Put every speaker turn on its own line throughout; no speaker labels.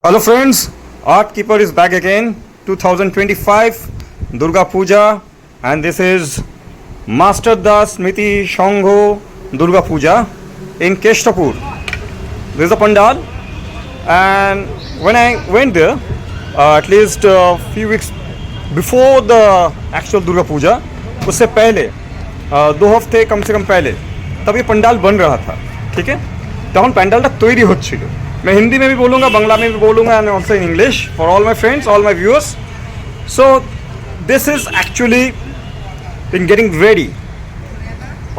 Hello friends, Art Keeper is back again. 2025 Durga Puja, and this is Master Das Smriti Shangho Durga Puja in Keshtapur. This is a pandal, and when I went there, at least a few weeks before the actual Durga Puja, उससे पहले 2 हफ्ते कम से कम पहले तब ये पंडाल बन रहा था. ठीक है, তখন প্যান্ডালটা তৈরি হচ্ছিল. मैं हिंदी में भी बोलूँगा, बांग्ला में भी बोलूँगा, and also in English for all my friends, all my viewers. So this is actually in getting ready.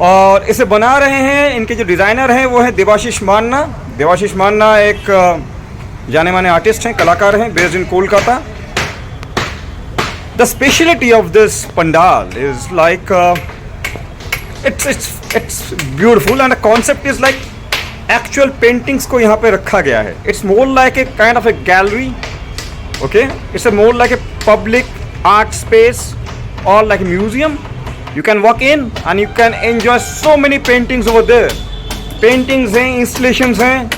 और इसे बना रहे हैं, इनके जो डिज़ाइनर हैं वो हैं देवाशीष मान्ना. देवाशीष मान्ना एक जाने माने आर्टिस्ट हैं, कलाकार हैं, based in Kolkata. The speciality of this pandal is like it's beautiful, and the concept is like actual paintings को यहाँ पे रखा गया है. It's more like a kind of a gallery. Okay, it's a more like a public art space और like a museum. You can walk in and you can enjoy so many paintings over there. Paintings हैं, installations हैं,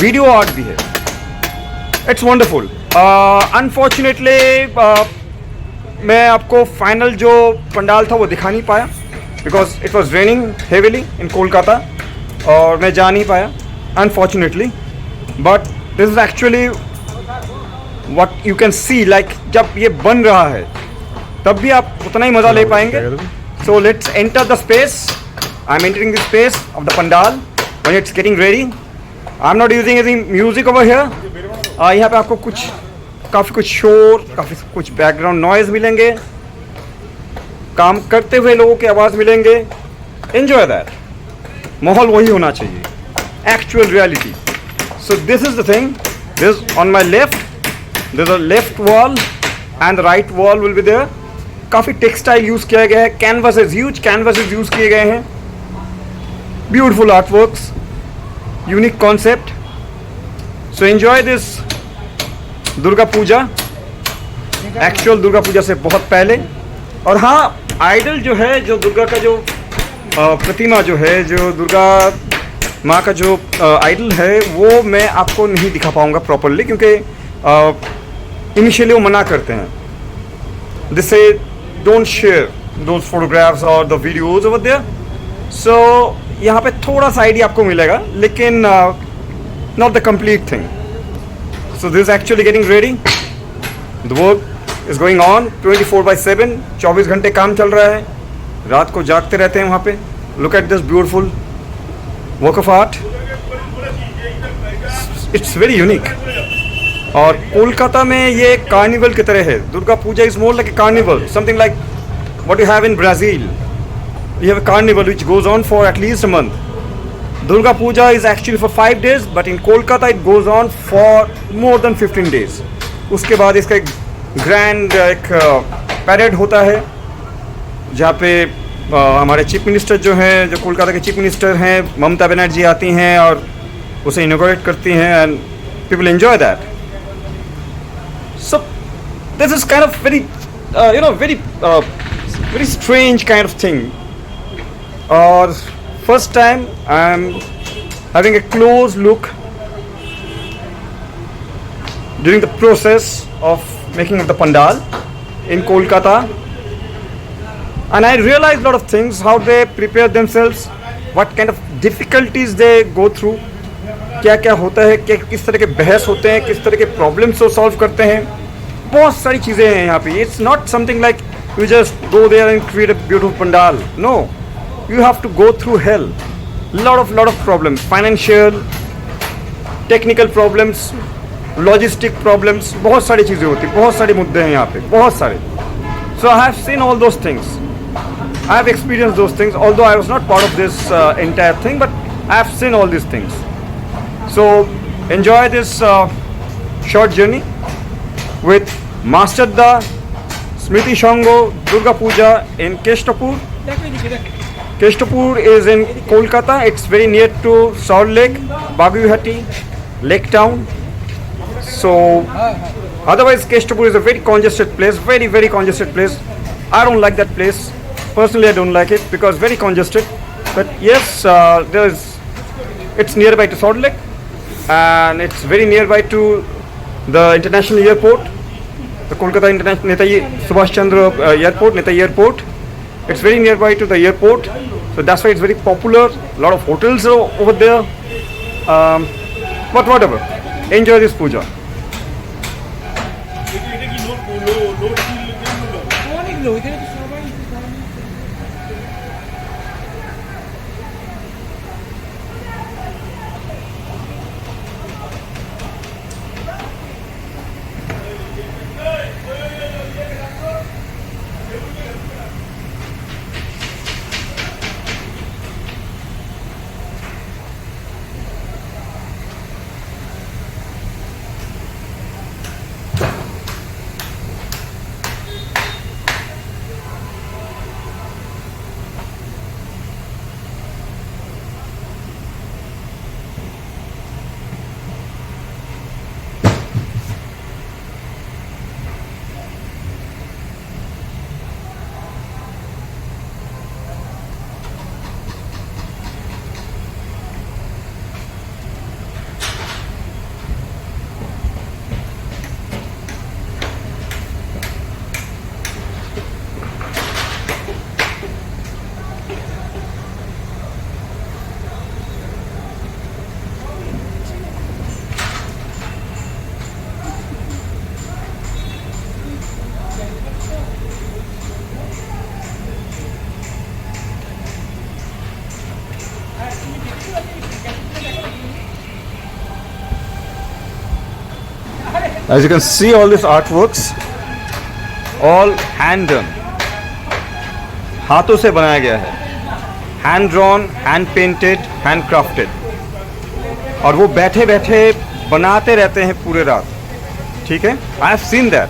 video art भी है. It's wonderful. Unfortunately मैं आपको final जो पंडाल था वो दिखा नहीं पाया because it was raining heavily in Kolkata, और मैं जा नहीं पाया unfortunately. But this is actually what you can see. Like जब ये बन रहा है तब भी आप उतना ही मज़ा ले पाएंगे. So let's enter the space. I am entering the space of the pandal when it's getting ready. I am not using any music over here. यहाँ पे आपको काफ़ी कुछ शोर, काफ़ी कुछ बैकग्राउंड नॉइज़ मिलेंगे, काम करते हुए लोगों की आवाज़ मिलेंगे. Enjoy that. माहौल वही होना चाहिए, actual reality. So this is the thing. This on my left, this a left wall and the right wall will be there. काफ़ी टेक्सटाइल यूज़ किया गया है, कैनवासेज, ह्यूज कैनवासेज यूज़ किए गए हैं. Beautiful art works, unique concept. So enjoy this Durga Puja, actual Durga Puja से बहुत पहले. और हाँ, आइडल जो है, जो दुर्गा का जो प्रतिमा जो है, जो दुर्गा माँ का जो आइडल है, वो मैं आपको नहीं दिखा पाऊँगा प्रॉपरली क्योंकि इनिशियली वो मना करते हैं. दिस से डोंट शेयर दोज फोटोग्राफ्स और द वीडियोज़ ओवर देयर. सो यहाँ पे थोड़ा सा आइडिया आपको मिलेगा, लेकिन not the complete thing. So this actually getting ready. The work is going on 24/7. 24 घंटे काम चल रहा है. रात को जागते रहते हैं वहाँ पे. Look at this beautiful work of art. It's very unique. और कोलकाता में ये कार्निवल की तरह है. Durga Puja is more like a carnival, something like what you have in Brazil. You have a carnival which goes on for at least a month. Durga Puja is actually for 5 days, but in Kolkata it goes on for more than 15 days. उसके बाद इसका एक grand एक parade होता है जहाँ पे हमारे चीफ मिनिस्टर जो हैं, जो कोलकाता के चीफ मिनिस्टर हैं, ममता बनर्जी आती हैं और उसे इनॉग्रेट करती हैं, and people enjoy that. So this is kind of very very strange kind of thing. और first time I am having a close look during the process of making of the pandal in Kolkata, and I realized a lot of things, how they prepare themselves, what kind of difficulties they go through, क्या क्या होता है, क्या किस तरह के बहस होते हैं, किस तरह के प्रॉब्लम्स को सॉल्व करते हैं. बहुत सारी चीज़ें हैं यहाँ पे. It's not something like you just go there and create a beautiful pandal. No, you have to go through hell. lot of problems, financial, technical problems, logistic problems, बहुत सारी चीज़ें होती हैं, बहुत सारे मुद्दे हैं यहाँ पे, बहुत सारे. So I have seen all those things, I have experience those things, although I was not part of this entire thing, but I have seen all this things. So enjoy this short journey with master da Smriti शंगो Durga Puja in Keshtapur. Keshtapur is in Kolkata. It's very near to Salt Lake, Baguihati, Lake Town. So otherwise Keshtapur is a very congested place, very congested place. I don't like that place. Personally, I don't like it because very congested. But yes, it's nearby to Salt Lake, and it's very nearby to the international airport, the Kolkata International Netaji Subhash Chandra Airport, Netaji Airport. It's very nearby to the airport, so that's why it's very popular. A lot of hotels are over there. But whatever, enjoy this puja. As you can see, all these artworks, all hand done, हाथों से बनाया गया है, hand drawn, hand painted, hand crafted, और वो बैठे बैठे बनाते रहते हैं पूरे रात. ठीक है? I have seen that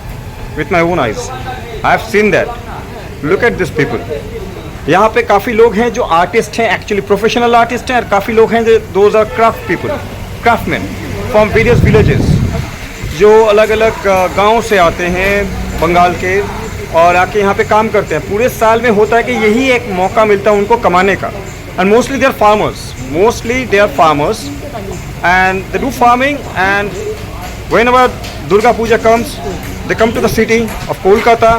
with my own eyes. I have seen that. Look at these people. यहाँ पे काफ़ी लोग हैं जो आर्टिस्ट हैं, एक्चुअली प्रोफेशनल आर्टिस्ट हैं, और काफ़ी लोग हैं जो those are craft people, craftsman from various villages, जो अलग अलग गांव से आते हैं बंगाल के, और आके यहाँ पे काम करते हैं. पूरे साल में होता है कि यही एक मौका मिलता है उनको कमाने का. And mostly they are farmers and they do farming. And whenever Durga Puja comes, they come to the city of Kolkata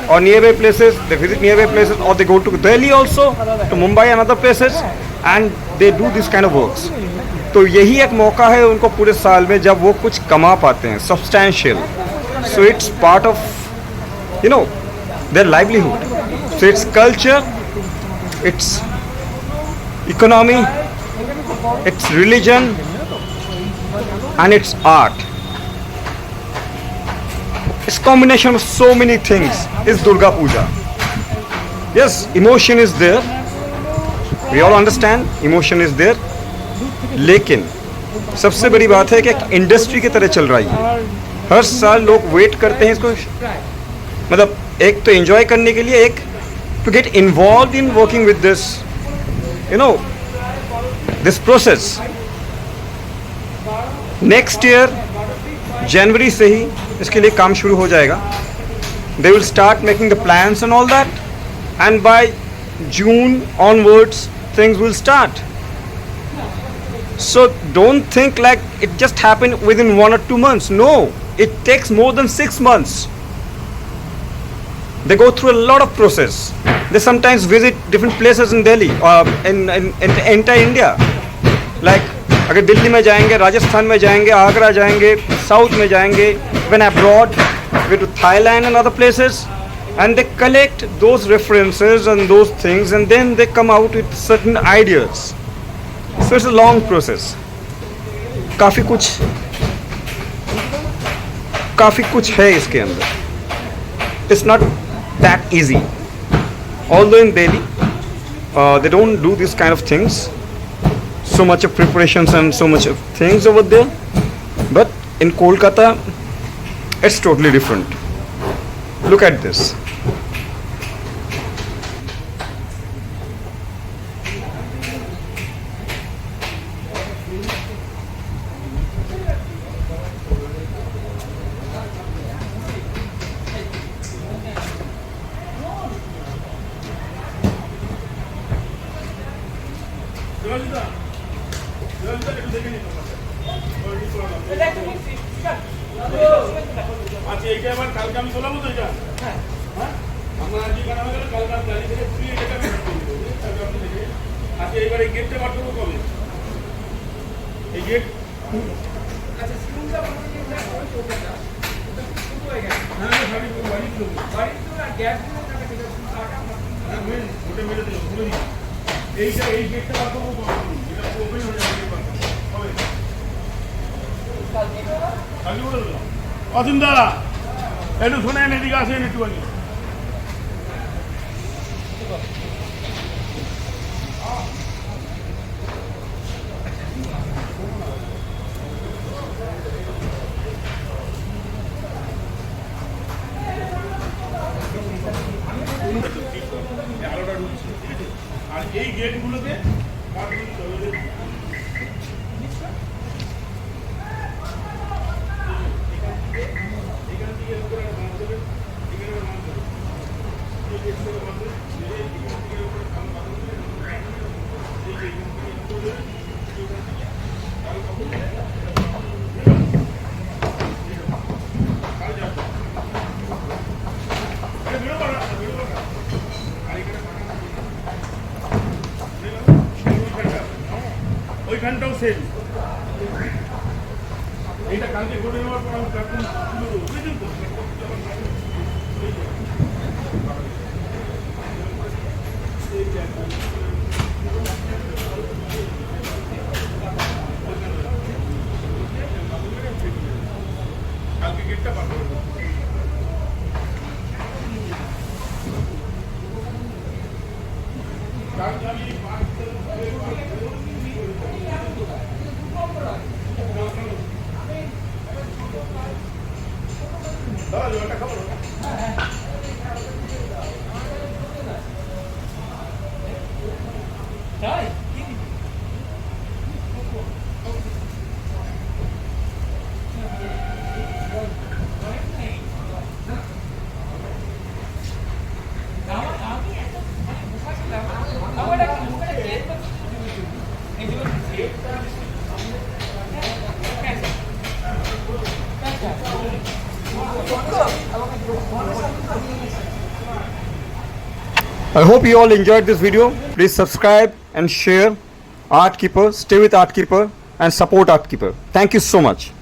or nearby places. They visit nearby places, or they go to Delhi also, to Mumbai and other places, and they do this kind of works. तो यही एक मौका है उनको पूरे साल में जब वो कुछ कमा पाते हैं substantial. So it's part of, you know, their livelihood. So it's culture, it's economy, it's religion, and it's art. It's combination of so many things is Durga Puja. Yes, emotion is there. We all understand emotion is there. लेकिन सबसे बड़ी बात है कि एक industry की तरह चल रही है. हर साल लोग वेट करते हैं इसको, मतलब एक तो एंजॉय करने के लिए, एक to get involve in working with this, you know, this process. Next year जनवरी से ही इसके लिए काम शुरू हो जाएगा. They will start making the plans and all that, and by June onwards things will start. So don't think like it just happened within 1 or 2 months. No, it takes more than 6 months. They go through a lot of process. They sometimes visit different places in Delhi or in entire India. Like अगर दिल्ली में जाएंगे, राजस्थान में जाएंगे, आगरा जाएंगे, south में जाएंगे, when abroad, go to Thailand and other places, and they collect those references and those things, and then they come out with certain ideas. So it's a long process. काफ़ी कुछ है इसके अंदर. It's not that easy. Although in Delhi, they don't do this kind of things. So much of preparations and so much of things over there. But in Kolkata, it's totally different. Look at this.
আচ্ছা এইটা আবার কালকে আমি তোলাবো তো এটা হ্যাঁ হ্যাঁ আমরা আজকে কেন হয়ে গেল কালকে আমি গাড়ি থেকে ঘুরিয়ে এটাকে আমি করে দেবো তারপরে আপনি দেখে আচ্ছা এবার এই গেটটা বার করবো কবে এই গেট
আচ্ছা সিলিংটা বানাতে গেলে ওই চোখটা শুরু হয়ে গেছে
হ্যাঁ বাড়ি বাড়ি দিল
বাড়িতে তো আর গ্যাস দিলে টাকা ঠিক আছে টাকা
হ্যাঁ ওটা মেরে দিল ঘুরে দিল এইটা এই গেটটা বার করবো কবে এটা ওপেন হয়ে যাবে কবে কালকে বলে দিলাম অসীম দা একটু শোনেন এদিকে আসেন একটু আগে আলোটা ঢুকছে ঠিক আছে আর এই গেটগুলোতে ওইখানটাও সেম এইটা কালকে করে নেওয়ার পর আমি কার্টুন তুলে দেবো বুঝলেন তো কালকে গেটটা পার করে দেবো কালকে আমি দাদা জলটা খাবো
তাই আমি এত বোকা ছিলাম আমার একটা মুখে গেট এগুলো
I hope you all enjoyed this video. Please subscribe and share Art Keeper. Stay with Art Keeper and support Art Keeper. Thank you so much.